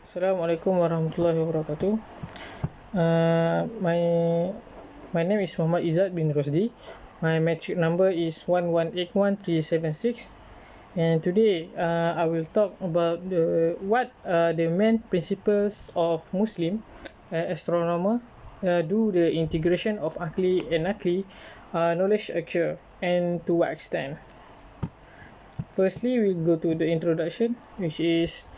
Assalamualaikum warahmatullahi wabarakatuh. My name is Muhammad Izzat bin Rosdi. My metric number is 1181376. And today I will talk about what the main principles of Muslim astronomer do the integration of akli and nakli knowledge occur, and to what extent. Firstly, we'll go to the introduction, which is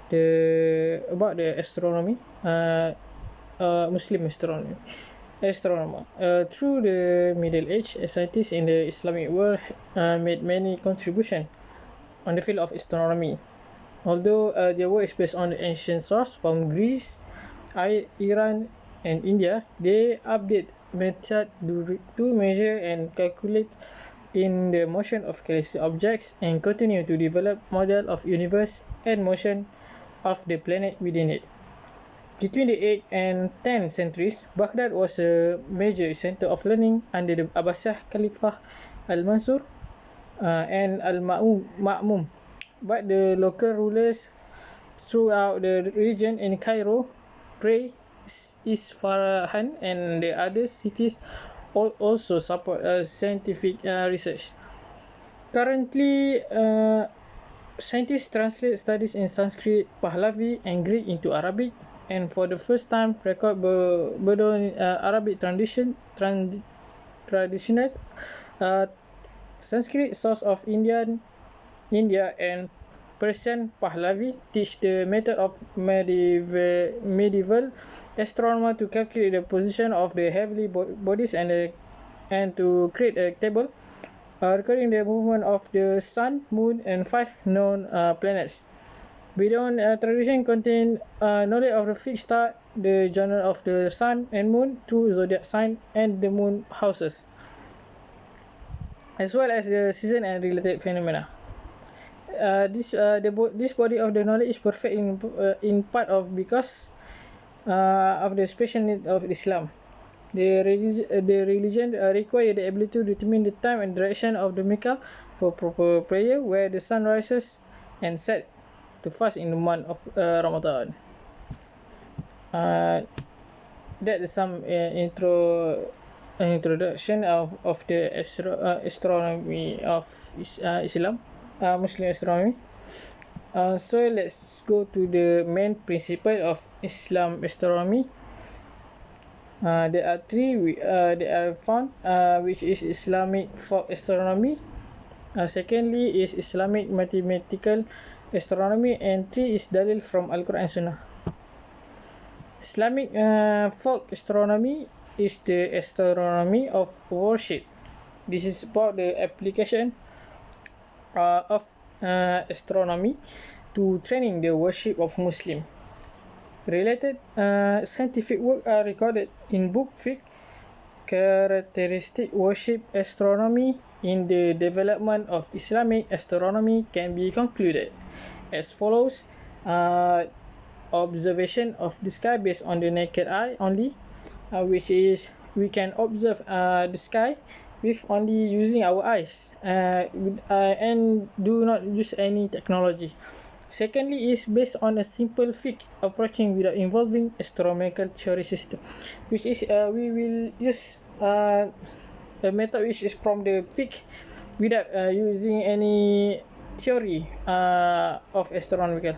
about the astronomy, Muslim astronomy. Astronomer. Through the Middle Age, scientists in the Islamic world made many contributions on the field of astronomy. Although their work is based on the ancient source from Greece, Iran, and India, they update method to measure and calculate in the motion of celestial objects and continue to develop model of universe and motion of the planet within it. Between the 8th and 10th centuries, Baghdad was a major center of learning under the Abbasid Khalifah Al-Mansur and Al-Ma'mum, but the local rulers throughout the region in Cairo, Pray, Isfahan, and the other cities also support scientific research. Currently, scientists translate studies in Sanskrit, Pahlavi, and Greek into Arabic, and for the first time record Arabic traditional Sanskrit source of India and Persian Pahlavi teach the method of medieval astronomer to calculate the position of the heavenly bodies and to create a table recording the movement of the sun, moon, and 5 known planets. Beyond tradition contain knowledge of the fixed star, the journal of the sun and moon, 2 zodiac sign, and the moon houses, as well as the season and related phenomena. This body of the knowledge is perfect in part of because of the special need of Islam. The religion require the ability to determine the time and direction of the Mecca for proper prayer, where the sun rises and sets, to fast in the month of Ramadan. That is some introduction of the astronomy of Islam, Muslim astronomy. So let's go to the main principle of Islam astronomy. There are three that are found, which is Islamic folk astronomy. Secondly is Islamic mathematical astronomy, and 3 is dalil from Al-Quran and Sunnah. Islamic folk astronomy is the astronomy of worship. This is about the application of astronomy to training the worship of Muslim. Related scientific work are recorded in book fiqh. Characteristic worship astronomy in the development of Islamic astronomy can be concluded as follows. Observation of the sky based on the naked eye only, which is we can observe the sky with only using our eyes and do not use any technology. Secondly is based on a simple fiqh approaching without involving astronomical theory system, which is we will use a method which is from the fiqh without using any theory of astronomical.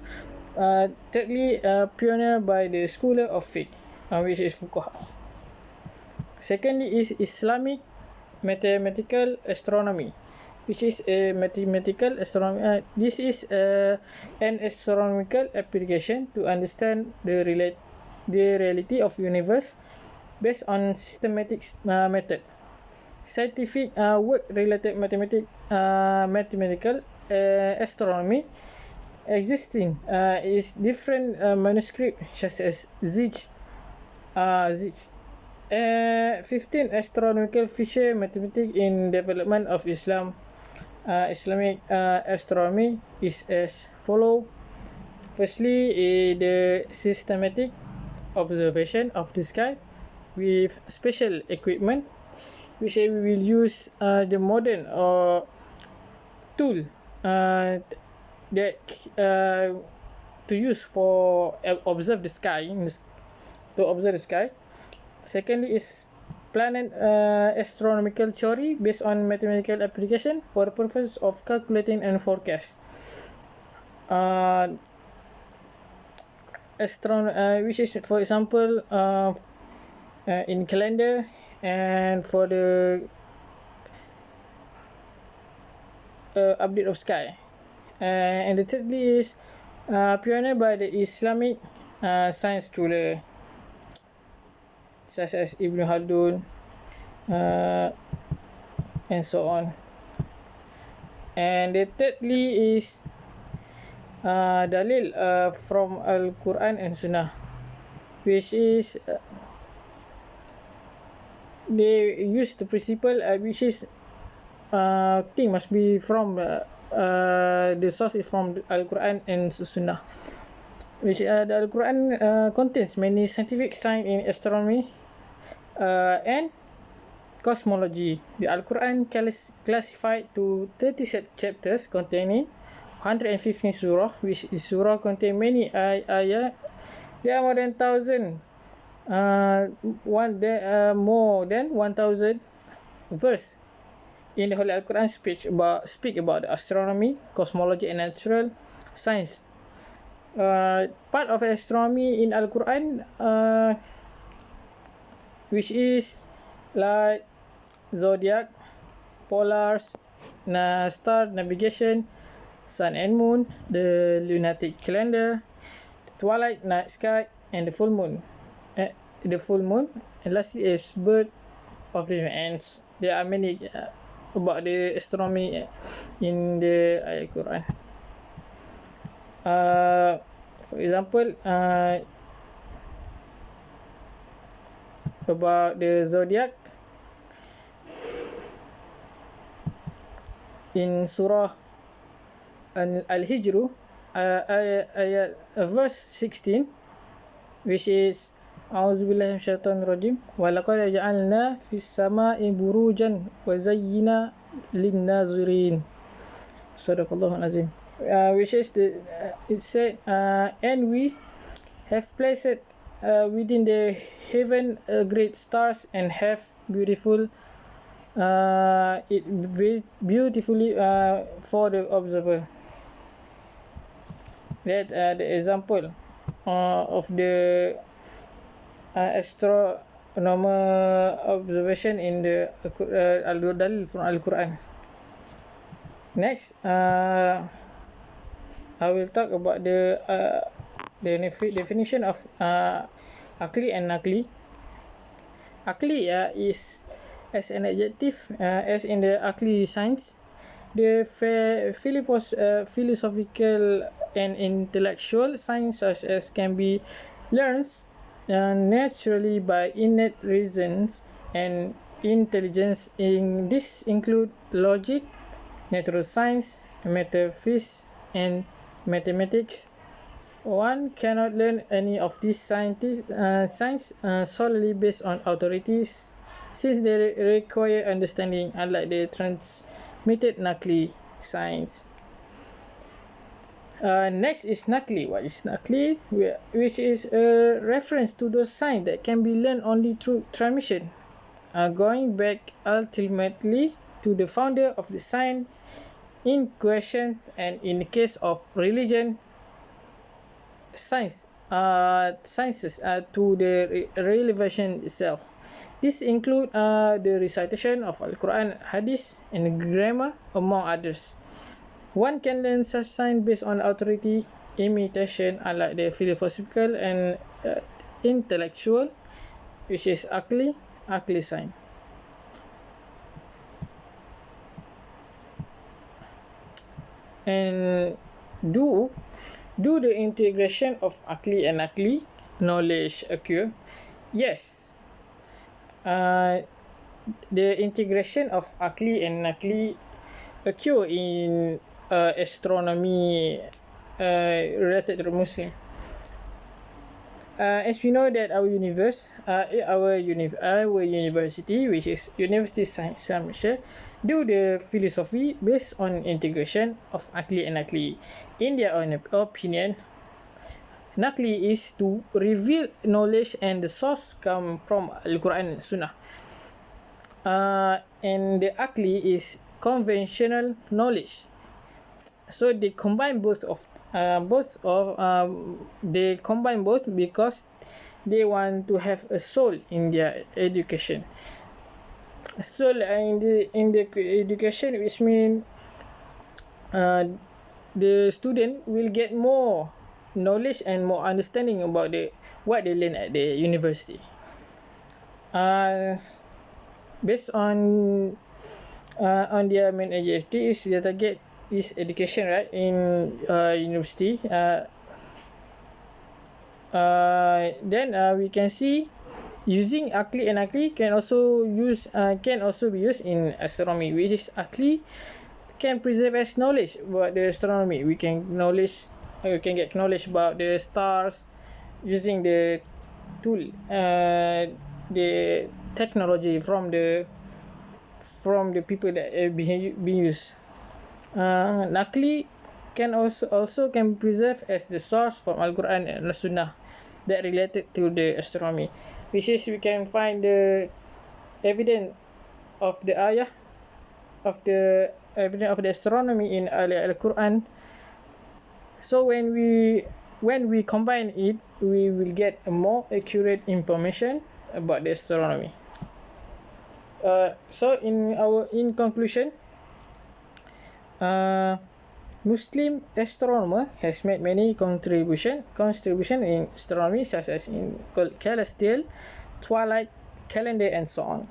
Thirdly, pioneer by the scholar of fiqh, which is fuqaha. Secondly is Islamic mathematical astronomy, which is a mathematical astronomy. This is an astronomical application to understand the reality of universe based on systematic method. Scientific work related mathematical astronomy existing is different manuscript such as Zij. 15 astronomical feature mathematics in development of Islamic astronomy is as follow. Firstly, the systematic observation of the sky with special equipment, which we will use the modern tool that to use for observe the sky, to observe the sky. Secondly is planet astronomical theory based on mathematical application for the purpose of calculating and forecast. Which is, for example, in calendar and for the update of sky. And the thirdly is pioneered by the Islamic science scholar such as Ibn Khaldun and so on. And the thirdly is dalil from Al-Quran and Sunnah, which is they use the principle which is thing must be from the source is from Al-Quran and Sunnah, which the Al-Quran contains many scientific science in astronomy and cosmology. The Al-Quran classified to 30 chapters containing 115 surah, which is surah contain many ayat. There are more than 1,000 verse in the Holy Al-Quran speak about the astronomy, cosmology and natural science. Part of astronomy in Al-Quran which is like zodiac, polars, star navigation, sun and moon, the lunatic calendar, the twilight night sky, and the full moon. And lastly is birth of the ants. There are many about the astronomy in the Al-Quran. For example, about the zodiac in Surah Al-Hijr, ayat verse 16, which is A'udzubillahi minasyaitonir rajim. Wa laqad ja'alna fis sama'i burujan wa zayyana lin-nazirin. Sadaqallahul azim. Which is it said, and we have placed within the heaven great stars and have beautifully for the observer. That the example of the astronomer observation in the dalil from Al-Quran. Next, I will talk about the definition of akli and nakli. Akli is as an adjective, as in the akli science, the philosophical and intellectual science such as can be learned naturally by innate reasons and intelligence. In this include logic, natural science, metaphysics, and mathematics. One cannot learn any of these science solely based on authorities, since they require understanding, unlike the transmitted nakli science. Next is nakli. What is nakli? Which is a reference to those signs that can be learned only through transmission, going back ultimately to the founder of the sign in question, and in the case of religion, sciences to the revelation itself. This include the recitation of Al-Quran, Hadith, and grammar, among others. One can learn such signs based on authority, imitation, unlike the philosophical and intellectual, which is akli sign. And do the integration of akli and nakli knowledge occur? Yes. The integration of akli and nakli occur in astronomy related to the Muslim. As we know that our university, which is University Science Malaysia, do the philosophy based on integration of akli and nakli. In their own opinion, Naqli is to reveal knowledge and the source come from Al-Quran and Sunnah. And the Aqli is conventional knowledge. So they combine they combine both because they want to have a soul in their education. Soul in the education, which means the student will get more knowledge and more understanding about what they learn at the university. Based on their main objectives, their target is education, right, in university. Then we can see using Aqli and Aqli can also be used in astronomy, which is Aqli can preserve as knowledge about the astronomy. We can get knowledge about the stars using the tool, the technology from the people that are being used. Naqli can also can preserve as the source from Al-Quran and Sunnah that related to the astronomy, which is we can find the evidence of the ayah of the evidence of the astronomy in Al-Quran. So when we combine it, we will get a more accurate information about the astronomy. So in conclusion, Muslim astronomer has made many contribution in astronomy, such as in celestial, twilight, calendar, and so on.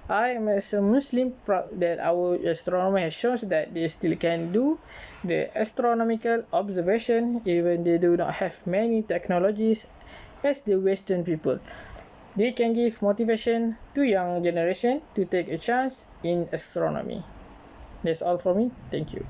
I am, as a Muslim, proud that our astronomer has shown that they still can do the astronomical observation even they do not have many technologies as the Western people. They can give motivation to young generation to take a chance in astronomy. That's all from me. Thank you.